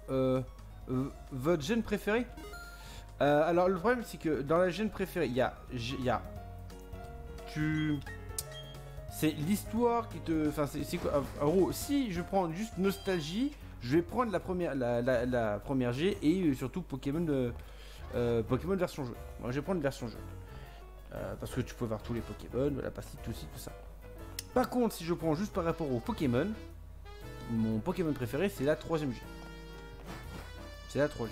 votre gène préféré. Alors le problème c'est que dans la gène préférée, il y a c'est l'histoire qui te, enfin c'est quoi en gros, si je prends juste nostalgie, je vais prendre la première G et surtout Pokémon Pokémon version jeu. Moi je vais prendre version jeu. Parce que tu peux voir tous les Pokémon, la partie, tout ça. Par contre, si je prends juste par rapport aux Pokémon, mon Pokémon préféré c'est la 3ème G. C'est la 3G.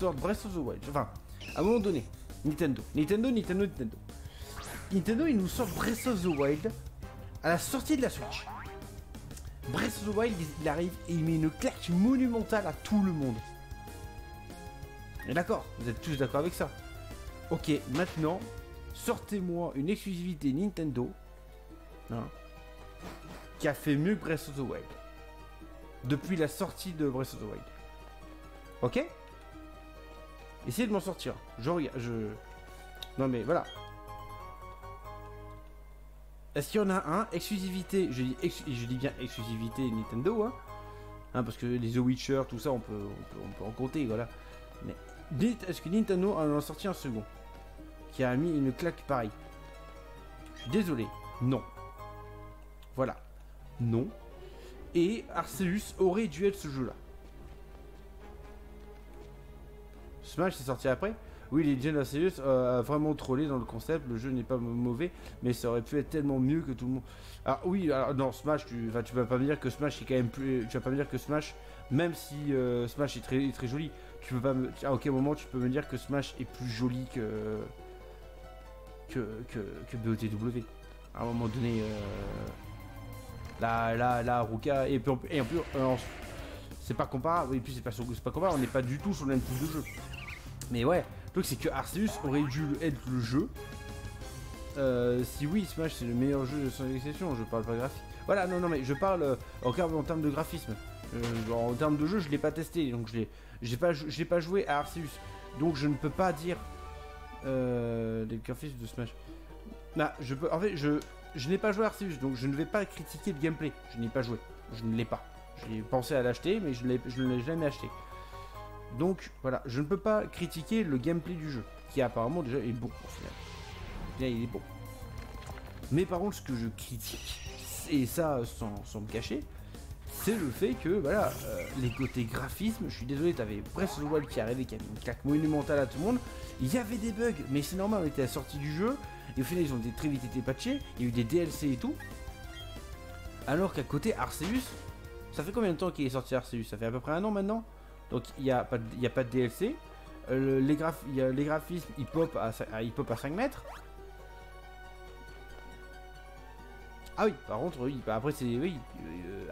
Sort Breath of the Wild. Enfin, à un moment donné, Nintendo, il nous sort Breath of the Wild à la sortie de la Switch. Breath of the Wild, il arrive et il met une claque monumentale à tout le monde. Et d'accord, vous êtes tous d'accord avec ça. Ok, maintenant, sortez-moi une exclusivité Nintendo, hein, qui a fait mieux que Breath of the Wild. Depuis la sortie de Breath of the Wild. Ok? Essayez de m'en sortir. Non mais voilà. Est-ce qu'il y en a un? Exclusivité, je dis bien exclusivité Nintendo, hein, parce que les The Witcher, tout ça, on peut en compter, voilà. Mais est-ce que Nintendo en a sorti un second qui a mis une claque pareille? Je suis désolé, non. Voilà, non. Et Arceus aurait dû être ce jeu-là. Smash c'est sorti après. Oui, Legend Arceus a vraiment trollé dans le concept. Le jeu n'est pas mauvais, mais ça aurait pu être tellement mieux que tout le monde. Alors oui, alors, non, Smash, tu vas pas me dire que Smash est quand même plus. Tu vas pas me dire que Smash, même si Smash est très joli, tu peux pas me. À aucun moment tu peux me dire que Smash est plus joli que BOTW. À un moment donné, là, Ruka et en plus, c'est pas comparable. Et puis c'est pas comparable. On n'est pas du tout sur le même type de jeu. Mais ouais, le truc c'est que Arceus aurait dû être le jeu. Si oui, Smash c'est le meilleur jeu de son exception, je parle pas graphique. Voilà, non, mais je parle en termes de graphisme. En termes de jeu, je l'ai pas testé, donc j'ai pas joué à Arceus. Donc je ne peux pas dire les graphismes de Smash. Bah, en fait, je n'ai pas joué à Arceus, donc je ne vais pas critiquer le gameplay. Je n'ai pas joué, je ne l'ai pas. J'ai pensé à l'acheter, mais je ne l'ai jamais acheté. Donc voilà, je ne peux pas critiquer le gameplay du jeu, qui apparemment déjà est bon au final. Bien, il est bon. Mais par contre, ce que je critique, et ça sans me cacher, c'est le fait que voilà, les côtés graphisme, je suis désolé, t'avais Breath of the Wild qui arrivait, qui avait une claque monumentale à tout le monde. Il y avait des bugs, mais c'est normal, on était à la sortie du jeu, et au final ils ont très vite été patchés, il y a eu des DLC et tout. Alors qu'à côté Arceus, ça fait combien de temps qu'il est sorti Arceus? Ça fait à peu près 1 an maintenant. Donc il n'y a pas de DLC. Les graphismes, ils pop à 5 mètres. Ah oui, par contre, oui. Bah après,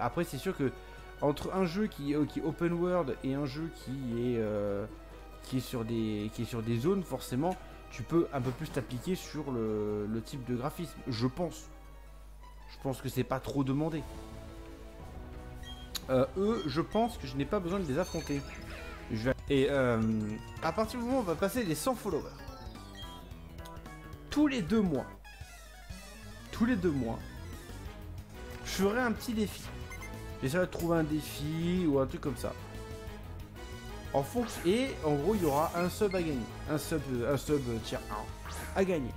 après, c'est sûr que entre un jeu qui est open world et un jeu qui est sur des zones, forcément, tu peux un peu plus t'appliquer sur le type de graphisme. Je pense. Je pense que c'est pas trop demandé. Je pense que je n'ai pas besoin de les affronter. Et à partir du moment où on va passer les 100 followers, tous les 2 mois, je ferai un petit défi. J'essaierai de trouver un défi ou un truc comme ça. En fonction, et en gros, il y aura un sub à gagner. Un sub tier 1 à gagner.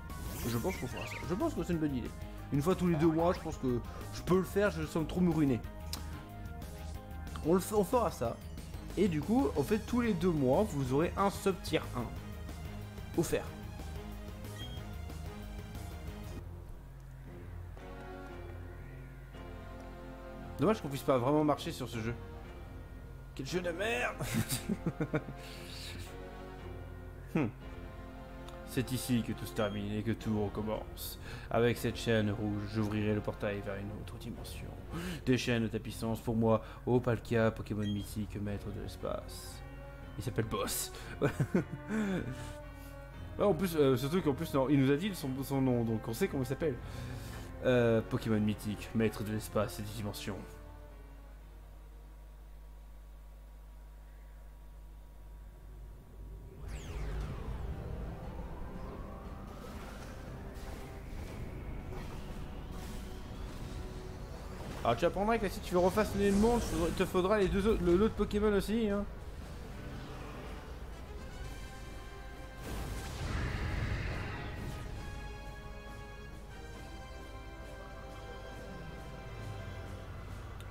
Je pense qu'on fera ça. Je pense que c'est une bonne idée. Une fois tous les 2 mois, je pense que je peux le faire, je sens trop me ruiner. On fera ça. Et du coup, en fait, tous les 2 mois, vous aurez un sub tier 1 offert. Dommage qu'on puisse pas vraiment marcher sur ce jeu. Quel jeu de merde. C'est ici que tout se termine et que tout recommence. Avec cette chaîne rouge, j'ouvrirai le portail vers une autre dimension. Des chaînes de ta puissance pour moi, Palkia, Pokémon mythique, maître de l'espace. Il s'appelle Boss. Ouais, en plus, surtout qu'en plus, non, il nous a dit son nom, donc on sait comment il s'appelle. Pokémon mythique, maître de l'espace et des dimensions. Alors tu apprendras que si tu veux refaçonner le monde, il te faudra les deux autres, l'autre Pokémon aussi. Hein.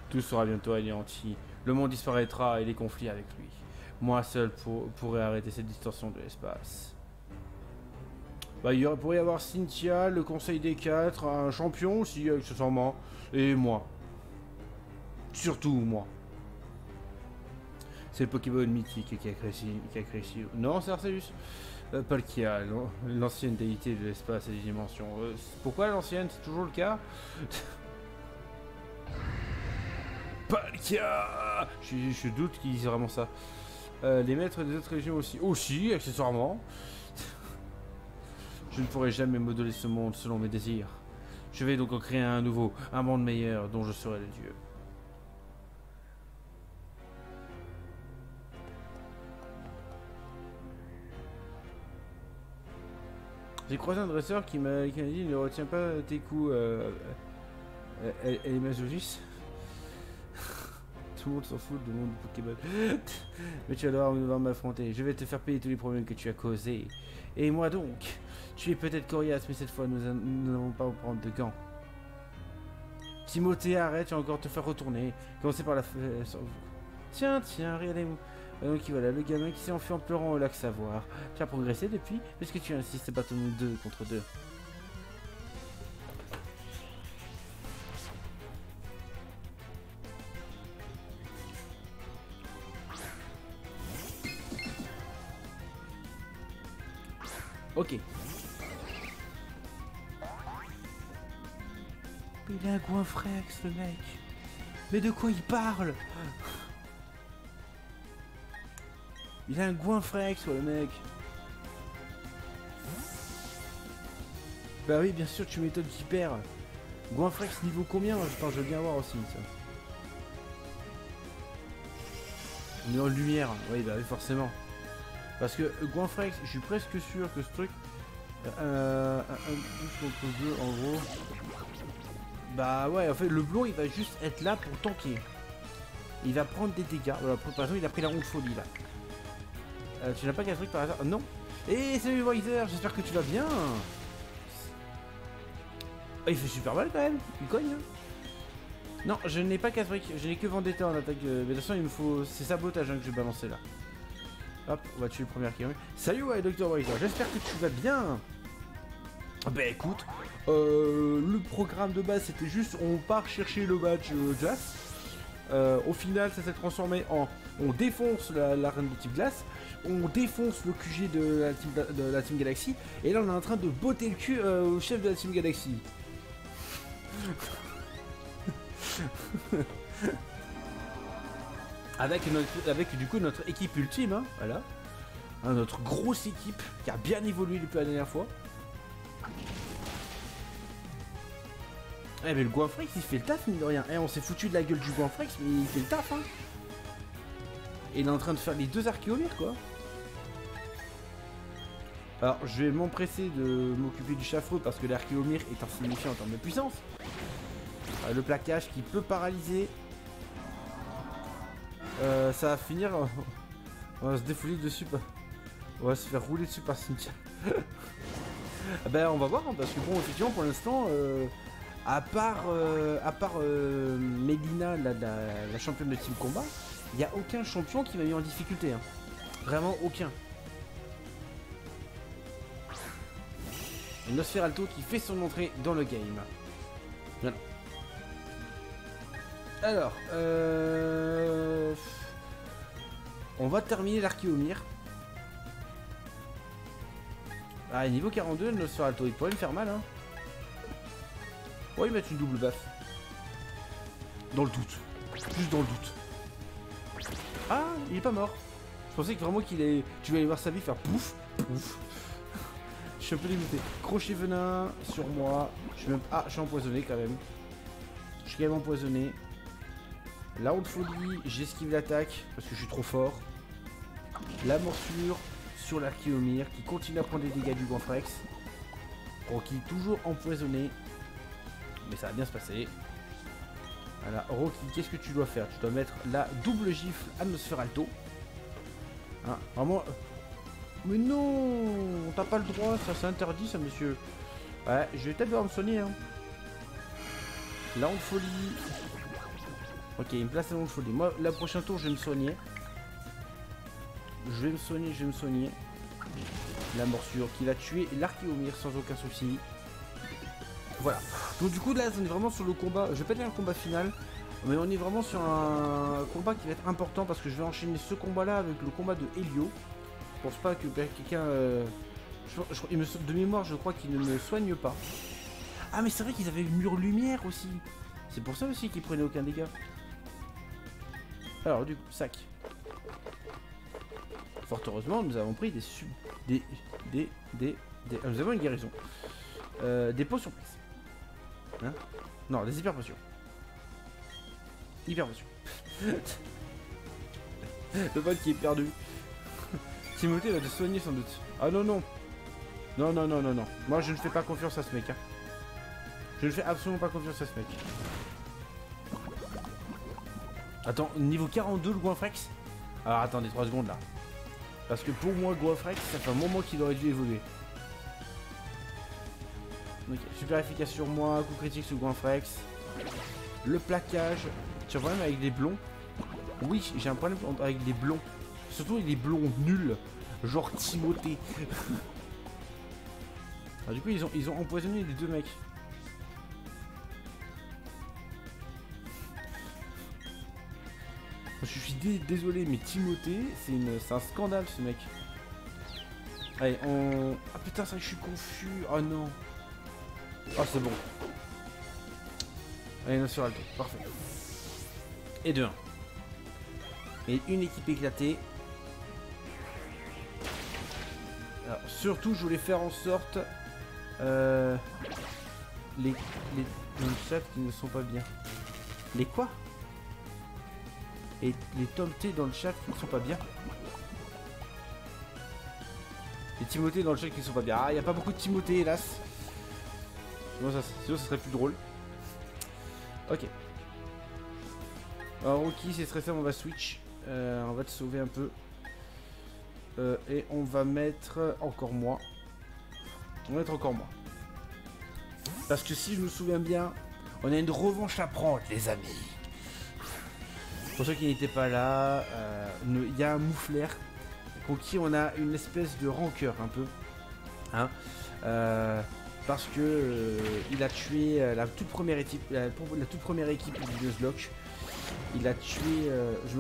Tout sera bientôt anéanti. Le monde disparaîtra et les conflits avec lui. Moi seul pourrais arrêter cette distorsion de l'espace. Bah, pourrait y avoir Cynthia, le conseil des 4, un champion aussi, accessoirement, et moi. Surtout moi. C'est le Pokémon mythique qui a créé. Non, c'est Arceus. Palkia, l'ancienne déité de l'espace et des dimensions. Pourquoi l'ancienne? C'est toujours le cas. Palkia. Je doute qu'ils disent vraiment ça. Les maîtres des autres régions aussi. Aussi, accessoirement. Je ne pourrai jamais modeler ce monde selon mes désirs. Je vais donc en créer un nouveau, un monde meilleur dont je serai le dieu. J'ai croisé un dresseur qui m'a dit ne retiens pas tes coups. Elle est masochiste. Tout le monde s'en fout du monde du Pokémon. Mais tu vas devoir m'affronter. Je vais te faire payer tous les problèmes que tu as causés. Et moi donc, tu es peut-être coriace, mais cette fois nous n'allons pas prendre de gants. Timothée, arrête, tu vas encore te faire retourner. Commencez par la... Tiens, regardez-vous. Donc voilà, le gamin qui s'est enfui en pleurant au lac Savoir. Tu as progressé depuis? Puisque tu insistes, battons-nous 2 contre 2. Ok. Il a un Goinfrex, le mec. Mais de quoi il parle? Il a un Goinfrex, le mec. Bah oui, bien sûr, tu m'étonnes qu'il perd. Goinfrex niveau combien? Attends, je veux bien voir aussi, ça. On est en lumière. Oui, bah oui, forcément. Parce que Goinfrex, je suis presque sûr que ce truc... un boost contre 2, en gros... Bah ouais, en fait, le blond, il va juste être là pour tanker. Il va prendre des dégâts. Voilà, par exemple, il a pris la ronde folie, là. Tu n'as pas qu'un truc par hasard? Non. Et salut Weiser, j'espère que tu vas bien. Il fait super mal, quand même. Il cogne, hein. Non, je n'ai pas Casbrick, je n'ai que Vendetta en attaque. Mais de toute façon, il me faut... C'est sabotage, hein, que je vais balancer, là. Hop, on va tuer le premier qui est. Salut, ouais, Dr. Weiser, j'espère que tu vas bien. Bah écoute, le programme de base c'était juste on part chercher le badge glace. Au final ça s'est transformé en on défonce la reine de type glace, on défonce le QG de la Team Galaxy, et là on est en train de botter le cul au chef de la Team Galaxy. avec du coup notre équipe ultime, hein, voilà. Hein, notre grosse équipe qui a bien évolué depuis la dernière fois. Eh mais le Goinfrex il fait le taf mine de rien. Eh, on s'est foutu de la gueule du Goinfrex mais il fait le taf, hein. Et il est en train de faire les 2 archéomyres quoi. Alors je vais m'empresser de m'occuper du Chaffreux parce que l'archéomyre est insignifiant en termes de puissance. Le plaquage qui peut paralyser. Ça va finir. On va se défouler dessus. On va se faire rouler dessus par Cynthia. Ben on va voir hein, parce que bon effectivement pour l'instant à part Medina la championne de Team Combat, il n'y a aucun champion qui va mis en difficulté, hein. Vraiment aucun. Et Nosferalto qui fait son entrée dans le game. Voilà. Alors on va terminer l'archéomyre. Ah, niveau 42, le Nosferalto, il pourrait me faire mal, hein. Ouais, il met une double baffe. Dans le doute. Juste dans le doute. Ah, il est pas mort. Je pensais que vraiment qu'il est... Tu vas aller voir sa vie faire pouf, pouf. Je suis un peu limité. Crochet venin sur moi. Je suis même... Ah, je suis empoisonné quand même. Je suis quand même empoisonné. La honte folie, j'esquive l'attaque parce que je suis trop fort. La morsure sur l'archéomyre qui continue à prendre des dégâts du Goinfrex. Bon, qui est toujours empoisonné. Mais ça va bien se passer. Voilà, Rocky, qu'est-ce que tu dois faire? Tu dois mettre la double gifle atmosphère alto. Hein, vraiment... Mais non, t'as pas le droit, ça c'est interdit ça monsieur. Ouais, je vais peut-être devoir me soigner hein. La honte folie. Ok, il me place la honte folie. Moi, la prochaine tour, je vais me soigner. Je vais me soigner. La morsure qui va tuer l'Archéomir sans aucun souci. Voilà. Donc du coup là, on est vraiment sur le combat. Je vais pas dire un combat final, mais on est vraiment sur un combat qui va être important parce que je vais enchaîner ce combat-là avec le combat de Helio. Je pense pas que quelqu'un... de mémoire, je crois qu'il ne me soigne pas. Ah mais c'est vrai qu'ils avaient une mur lumière aussi. C'est pour ça aussi qu'ils prenaient aucun dégât. Alors du coup, sac. Fort heureusement, nous avons pris nous avons une guérison. Des potions. Hein? Non, des hyper potions. Hyper potions. Le pote qui est perdu. Timothée va te soigner sans doute. Ah non, non. Non, non, non, non, non. Moi, je ne fais pas confiance à ce mec. Hein. Je ne fais absolument pas confiance à ce mec. Attends, niveau 42, le Goinfrex. Alors, attendez, 3 secondes, là. Parce que pour moi, Goinfrex, ça fait un moment qu'il aurait dû évoluer. Ok, super efficace sur moi. Coup critique sur Goinfrex. Le plaquage. Tu as un problème avec les blonds? Oui, j'ai un problème avec les blonds. Surtout avec les blonds nuls. Genre Timothée. Alors, du coup, ils ont empoisonné les deux mecs. Je suis désolé, mais Timothée, c'est un scandale ce mec. Allez, on... Ah putain, ça je suis confus. Oh non. Oh, c'est bon. Allez, sur Alto, parfait. Et 2-1. Et une équipe éclatée. Alors, surtout, je voulais faire en sorte... les chats qui ne sont pas bien. Les quoi? Et les Tom T dans le chat qui ne sont pas bien. Les Timothée dans le chat qui ne sont pas bien. Ah, il n'y a pas beaucoup de Timothée, hélas. Sinon, ça serait plus drôle. Ok. Alors, Rocky, c'est stressé, on va switch. On va te sauver un peu. Et on va mettre encore moi. On va mettre encore moi. Parce que si je me souviens bien, on a une revanche à prendre, les amis. Pour ceux qui n'étaient pas là, il y a un mouflaire pour qui on a une espèce de rancœur un peu. Hein, parce que il a tué la toute première équipe, du Nuzlocke. Il a tué... je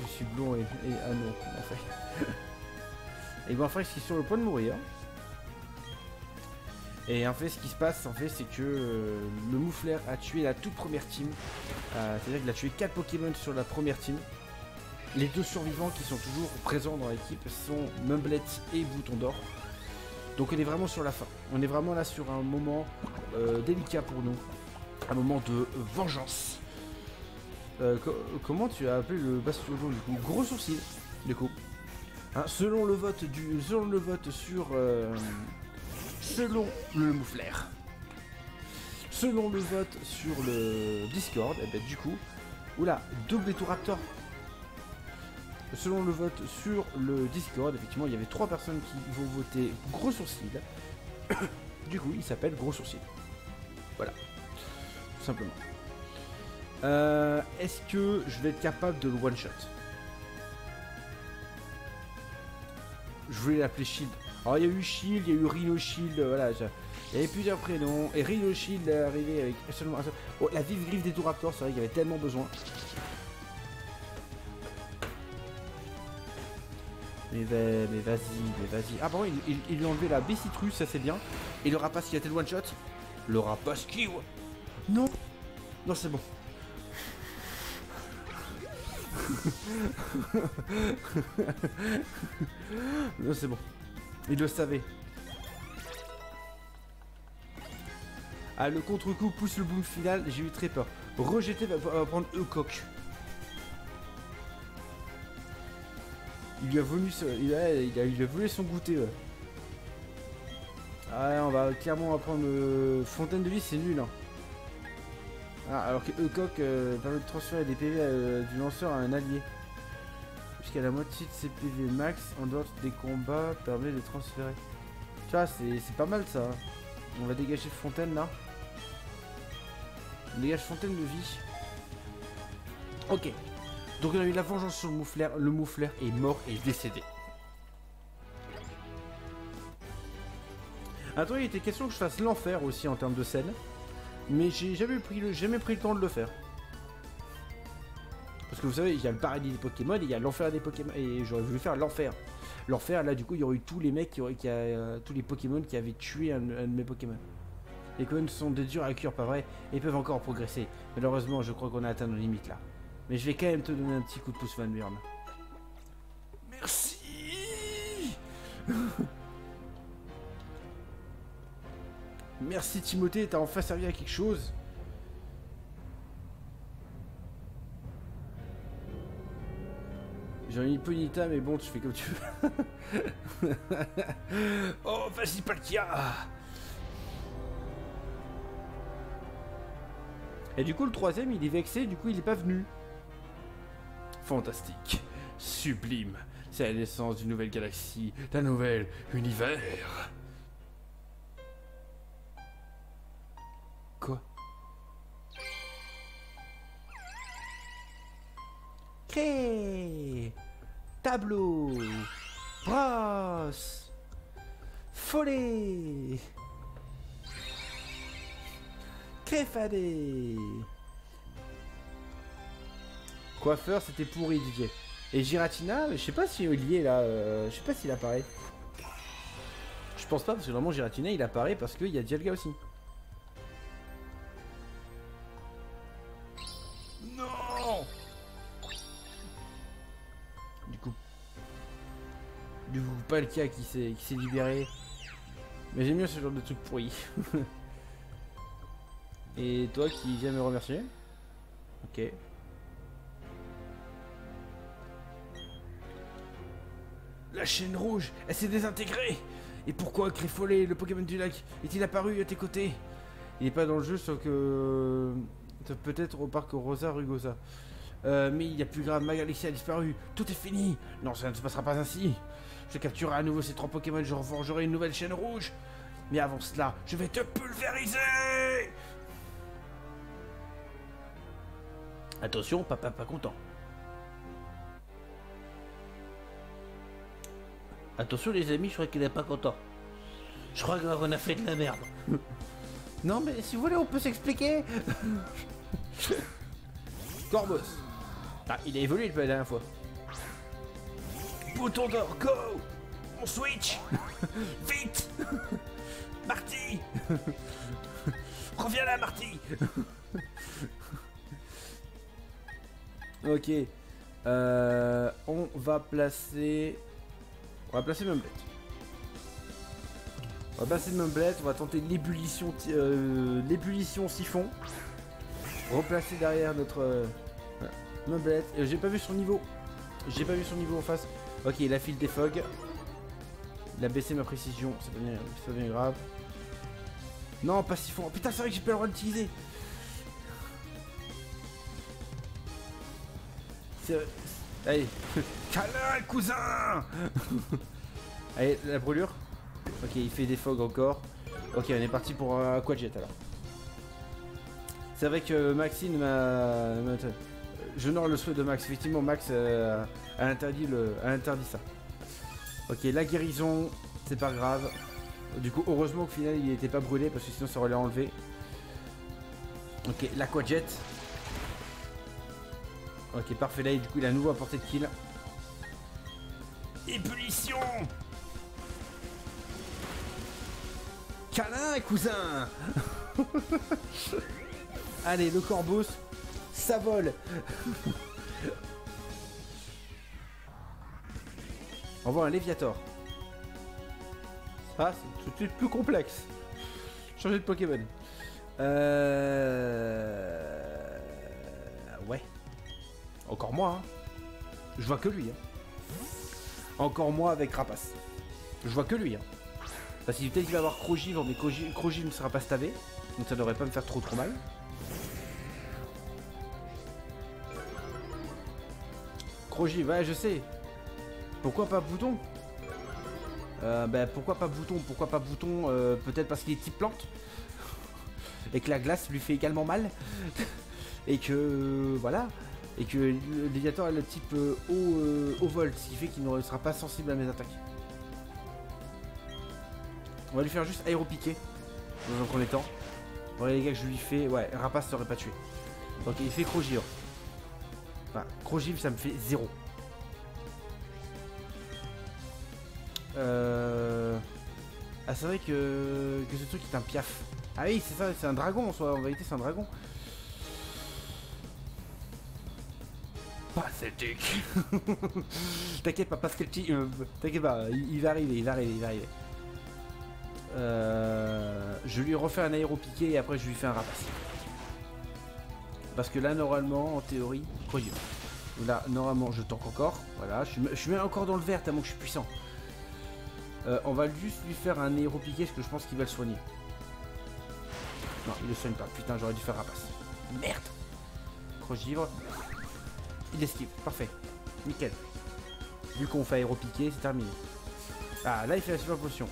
suis blond et ah non, en fait. Et bon, enfin, ils sont sur le point de mourir. Et en fait, ce qui se passe, en fait, c'est que le mouflaire a tué la toute première team. C'est-à-dire qu'il a tué 4 Pokémon sur la première team. Les 2 survivants qui sont toujours présents dans l'équipe sont Mumblette et Bouton d'Or. Donc on est vraiment sur la fin. On est vraiment là sur un moment délicat pour nous. Un moment de vengeance. Comment tu as appelé le bastion jaune du coup? Gros sourcil, du coup. Hein, selon le vote sur... selon le mouflaire. Selon le vote sur le Discord, et ben du coup... Oula, double Étouraptor. Selon le vote sur le Discord, effectivement, il y avait 3 personnes qui vont voter Gros Sourcil. Du coup, il s'appelle Gros Sourcil. Voilà. Tout simplement. Est-ce que je vais être capable de le one-shot? Je voulais l'appeler Shield. Alors, il y a eu Shield, il y a eu Rhino Shield, voilà. Il y avait plusieurs prénoms. Et Rhino Shield est arrivé avec seulement un seul. Oh, la vive griffe des Raptor, c'est vrai qu'il y avait tellement besoin. Mais vas-y. Ah bon, il lui a enlevé la B-Citrus, ça c'est bien. Et le rapace qui a été le one-shot. Le rapace qui... Non. Non, c'est bon. Non, c'est bon. Il le savait. Ah, le contre-coup pousse le boom final, j'ai eu très peur. Rejeté va prendre E-Coq. Il lui a volé son goûter. Ouais. Ah, on va clairement prendre Fontaine de vie, c'est nul. Hein. Ah, alors que Ecoq permet de transférer des PV du lanceur à un allié. Jusqu'à la moitié de ses PV max en dehors des combats permet de transférer. Tu vois, c'est pas mal ça. On va dégager Fontaine là. On dégage Fontaine de vie. Ok. Donc on a eu la vengeance sur le moufleur. Le moufleur est mort et décédé. Attends, il était question que je fasse l'enfer aussi en termes de scène. Mais j'ai jamais pris le temps de le faire. Parce que vous savez, il y a le paradis des Pokémon et il y a l'enfer des Pokémon. Et j'aurais voulu faire l'enfer. L'enfer, là, du coup, il y aurait eu tous les mecs, tous les Pokémon qui avaient tué un de mes Pokémon. Les Pokémon sont des durs à cuire, pas vrai? Et ils peuvent encore progresser. Malheureusement, je crois qu'on a atteint nos limites là. Mais je vais quand même te donner un petit coup de pouce, Van Buren. Merci. Merci Timothée, t'as enfin servi à quelque chose. J'en ai une Ponyta, mais bon, tu fais comme tu veux. Oh, vas-y, Palkia. Et du coup, le troisième, il est vexé, du coup, il est pas venu. Fantastique. Sublime. C'est la naissance d'une nouvelle galaxie, d'un nouvel univers. Quoi? Cré, tableau, brosse, follet, créfadé. Coiffeur, c'était pourri, DJ. Et Giratina, je sais pas si il y est là, je sais pas s'il apparaît. Je pense pas, parce que vraiment Giratina, il apparaît parce qu'il y a Dialga aussi. Non. Du coup, Palkia qui s'est libéré. Mais j'aime bien ce genre de truc pourri. Et toi qui viens me remercier. Ok. La chaîne rouge, elle s'est désintégrée. Et pourquoi Créfollet, le Pokémon du lac, est-il apparu à tes côtés? Il n'est pas dans le jeu, sauf que... peut-être au parc Rosa Rugosa. Mais il y a plus grave, ma galaxie a disparu. Tout est fini. Non, ça ne se passera pas ainsi. Je capturerai à nouveau ces 3 Pokémon, je reforgerai une nouvelle chaîne rouge. Mais avant cela, je vais te pulvériser. Attention, papa pas content. Attention les amis, je crois qu'il est pas content. Je crois qu'on a fait de la merde. Non mais si vous voulez, on peut s'expliquer. Corbos. Ah, il a évolué depuis la dernière fois. Bouton d'or, go. On switch. Vite. Marty. Reviens là, Marty. Ok. On va placer... Mumblette. On va placer Mumblette, on va tenter l'ébullition siphon. Replacer derrière notre Mumblette. J'ai pas vu son niveau. J'ai pas vu son niveau en face. Ok, il a fil des fogs. Il a baissé ma précision, ça devient grave. Non, pas siphon. Oh, putain, c'est vrai que j'ai pas le droit d'utiliser. Allez, câlin, cousin. Allez, la brûlure. Ok, il fait des fogs encore. Ok, on est parti pour un Aquajet alors. C'est vrai que Maxine m'a... J'honore le souhait de Max. Effectivement, Max a interdit ça. Ok, la guérison, c'est pas grave. Du coup, heureusement qu'au final, il n'était pas brûlé parce que sinon, ça aurait enlevé. Ok, l'Aquajet. Ok, parfait. Là, du coup, il a à nouveau à portée de kill. Ébullition. Câlin, cousin. Allez, le Corbos, ça vole. On voit un Léviator. Ah, c'est tout de suite plus complexe. Changer de Pokémon. Ouais. Encore moi, hein. Je vois que lui, hein. Encore moi avec Rapace. Je vois que lui, hein. Parce qu'il peut-être qu'il va avoir Crogivre, mais Crogivre ne sera pas stavé. Donc ça devrait pas me faire trop mal. Crogy, ouais, je sais. Pourquoi pas bouton? Bah, pourquoi pas bouton? Pourquoi pas bouton? Peut-être parce qu'il est type plante. Et que la glace lui fait également mal. Et que... voilà. Et que le Léviator est le type haut volt, ce qui fait qu'il ne sera pas sensible à mes attaques. On va lui faire juste aéropiquer dans un premier temps. Bon, les gars, que je lui fais... ouais, Rapace serait pas tué. Donc il fait Crogiv. Enfin, Crogiv, ça me fait 0. Ah, c'est vrai que ce truc est un piaf. Ah oui, c'est ça, c'est un dragon en soi. En vérité, c'est un dragon. Pathétique. T'inquiète pas, parce que t'inquiète pas, il va arriver, il va arriver. Je lui refais un aéropiqué et après je lui fais un rapace. Parce que là, normalement, en théorie, Crogiv. Là, normalement, je tank encore. Voilà, je suis même encore dans le vert tellement que je suis puissant. On va juste lui faire un aéropiqué parce que je pense qu'il va le soigner. Non, il le soigne pas. Putain, j'aurais dû faire rapace. Merde. Crogivre. Il esquive. Parfait. Nickel. Vu qu'on fait aéropiqué, c'est terminé. Ah, là, il fait la super potion.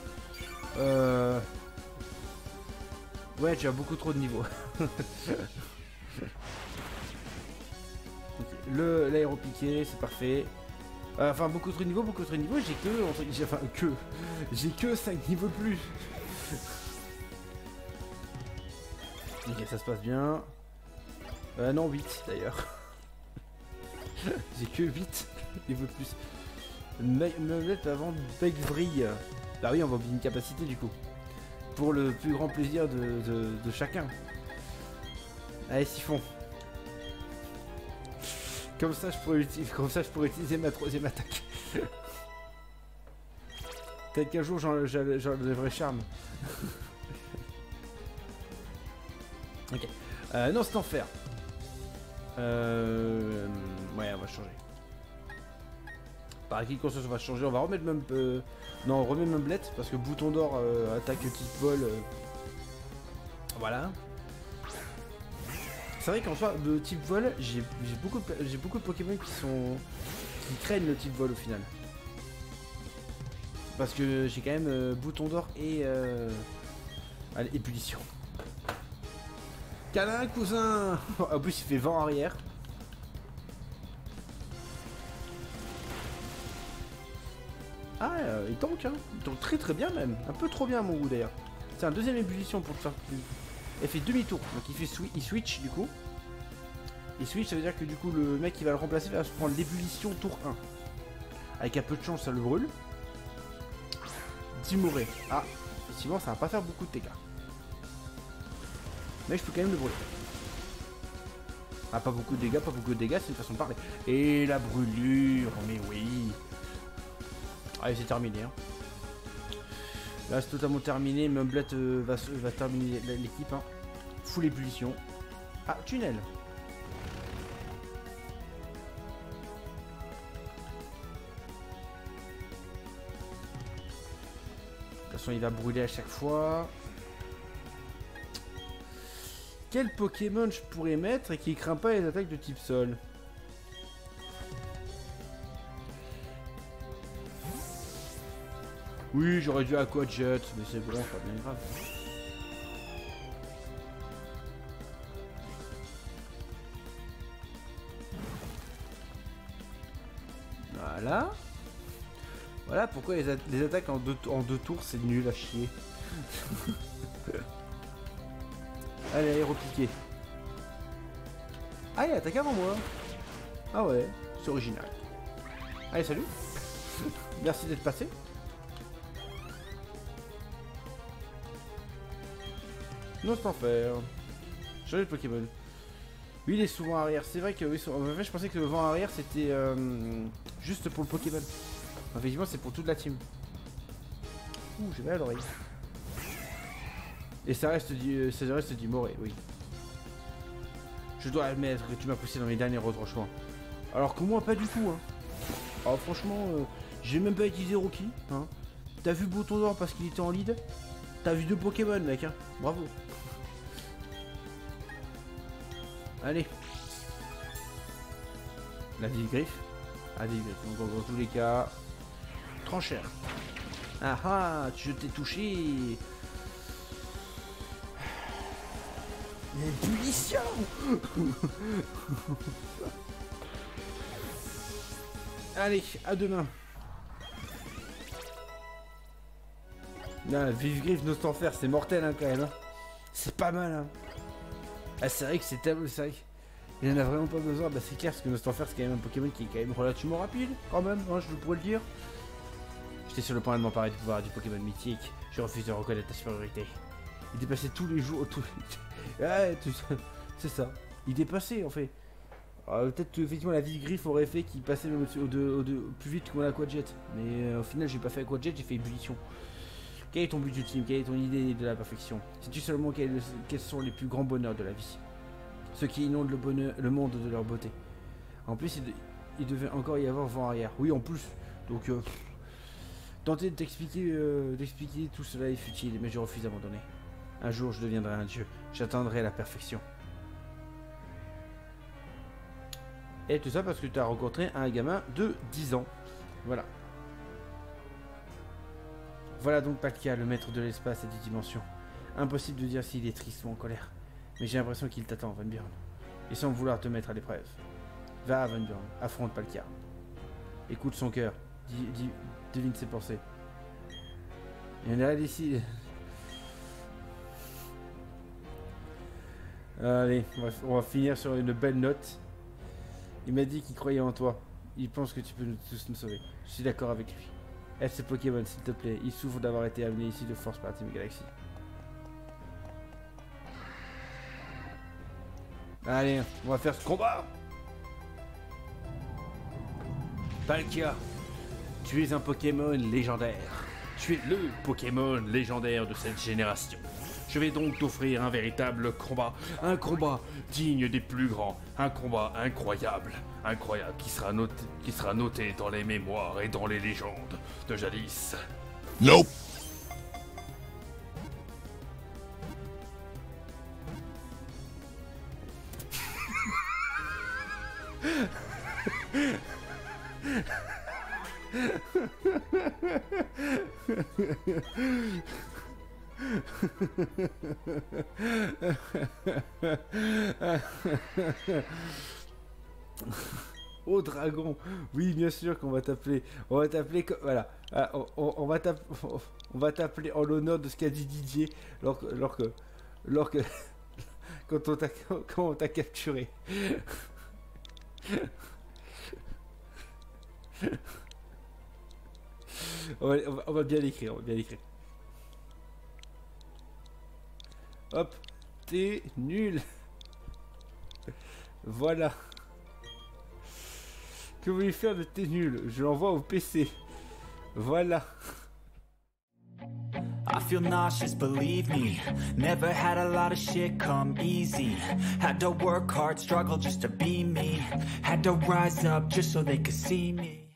Ouais, tu as beaucoup trop de niveaux. Okay. L'aéropiqué, c'est parfait. Enfin, beaucoup trop de niveaux, j'ai que 5 niveaux de plus. Ok, ça se passe bien. Non, 8 d'ailleurs. J'ai que 8 niveaux de plus. Me mettre avant Bec Vrille. Bah oui, on va oublier une capacité du coup. Pour le plus grand plaisir de chacun. Allez, siphon. Comme ça, je pourrais utiliser ma troisième attaque. Peut-être qu'un jour, j'en le vrai charme. Ok. Non, c'est enfer. Ouais, on va changer. Par acquis de conscience, on va changer. On va remettre même... non, on remet Meublette, parce que bouton d'or attaque type vol. Voilà. C'est vrai qu'en soi, de type vol, j'ai beaucoup de Pokémon qui craignent le type vol au final. Parce que j'ai quand même bouton d'or et allez, ébullition. Câlin, cousin. En plus, il fait vent arrière. Ah, il tank, hein. Il tank très très bien même. Un peu trop bien à mon goût d'ailleurs. C'est un deuxième ébullition pour te faire plus. Elle fait demi-tour, donc il switch du coup. Il switch, ça veut dire que du coup le mec qui va le remplacer va se prendre l'ébullition tour 1. Avec un peu de chance, ça le brûle. Timoré. Ah, effectivement, ça va pas faire beaucoup de dégâts. Mais je peux quand même le brûler. Ah, pas beaucoup de dégâts, c'est une façon de parler. Et la brûlure, mais oui. Allez, c'est terminé. Hein. Là, c'est totalement terminé. Meublette va terminer l'équipe. Hein. Full ébullition. Ah, tunnel. De toute façon, il va brûler à chaque fois. Quel Pokémon je pourrais mettre et qui craint pas les attaques de type sol? Oui, j'aurais dû Aquajet, mais c'est bon, pas bien grave. Voilà. Voilà pourquoi les attaques en deux tours, c'est nul à chier. Allez, aéropiqué. Ah, il attaque avant moi. Ah ouais, c'est original. Allez, salut. Merci d'être passé. Non, c'est pas faire. Changer de Pokémon. Oui, il est souvent arrière. C'est vrai que oui, en fait, je pensais que le vent arrière c'était juste pour le Pokémon. Effectivement, c'est pour toute la team. Ouh, j'ai mal à l'oreille. Et ça reste du Moré, oui. Je dois admettre que tu m'as poussé dans mes derniers retranchements. Alors que moi, pas du tout, hein. Alors franchement, j'ai même pas utilisé Rocky, hein. T'as vu Bouton d'Or parce qu'il était en lead. T'as vu 2 Pokémon, mec, hein. Bravo. Allez. La vieille griffe. à Vivgrif. Donc dans tous les cas, tranchère. Ah ah, je t'ai touché. Punition. Allez, à demain. Vivgrif Nostenfer, c'est mortel hein, quand même. Hein. C'est pas mal. Hein. Ah, c'est vrai que c'est tellement... C'est vrai qu'il en a vraiment pas besoin. Bah c'est clair, parce que Nostenfer, c'est quand même un Pokémon qui est quand même relativement rapide. Quand même, hein, je pourrais le dire. J'étais sur le point de m'emparer du pouvoir du Pokémon mythique. Je refuse de reconnaître ta supériorité. Il dépassait tous les jours... Ouais, c'est ça. Il dépassait en fait. Peut-être que effectivement la Vivgrif aurait fait qu'il passait même plus vite que mon Aquajet. Mais au final, j'ai pas fait Aquajet, j'ai fait ébullition. Quel est ton but ultime? Quelle est ton idée de la perfection? Sais-tu seulement quels sont les plus grands bonheurs de la vie? Ceux qui inondent le monde de leur beauté. En plus, il devait encore y avoir vent arrière. Oui, en plus. Donc, tenter de d'expliquer tout cela est futile, mais je refuse d'abandonner. Un jour, je deviendrai un dieu. J'atteindrai la perfection. Et tout ça parce que tu as rencontré un gamin de 10 ans. Voilà. Voilà donc Palkia, le maître de l'espace et des dimensions. Impossible de dire s'il est triste ou en colère. Mais j'ai l'impression qu'il t'attend, Van Buren. Il semble vouloir te mettre à l'épreuve. Va, Van Buren, affronte Palkia. Écoute son cœur. Devine ses pensées. Il y en a ici. Allez, on va finir sur une belle note. Il m'a dit qu'il croyait en toi. Il pense que tu peux tous nous sauver. Je suis d'accord avec lui. Aide ce Pokémon, s'il te plaît. Il souffre d'avoir été amené ici de force par Team Galaxy. Allez, on va faire ce combat. Palkia, tu es un Pokémon légendaire. Tu es le Pokémon légendaire de cette génération. Je vais donc t'offrir un véritable combat. Un combat digne des plus grands. Un combat incroyable. Incroyable qui sera noté dans les mémoires et dans les légendes de jadis. Nope. Oh dragon, oui bien sûr qu'on va t'appeler. On va t'appeler comme voilà. On va t'appeler en l'honneur de ce qu'a dit Didier quand on t'a capturé. On va bien l'écrire, Hop, t'es nul. Voilà. Que voulez-vous faire de t'es nul? Je l'envoie au PC. Voilà. I feel nauseous, believe me. Never had a lot of shit come easy. Had to work hard, struggle just to be me. Had to rise up just so they could see me.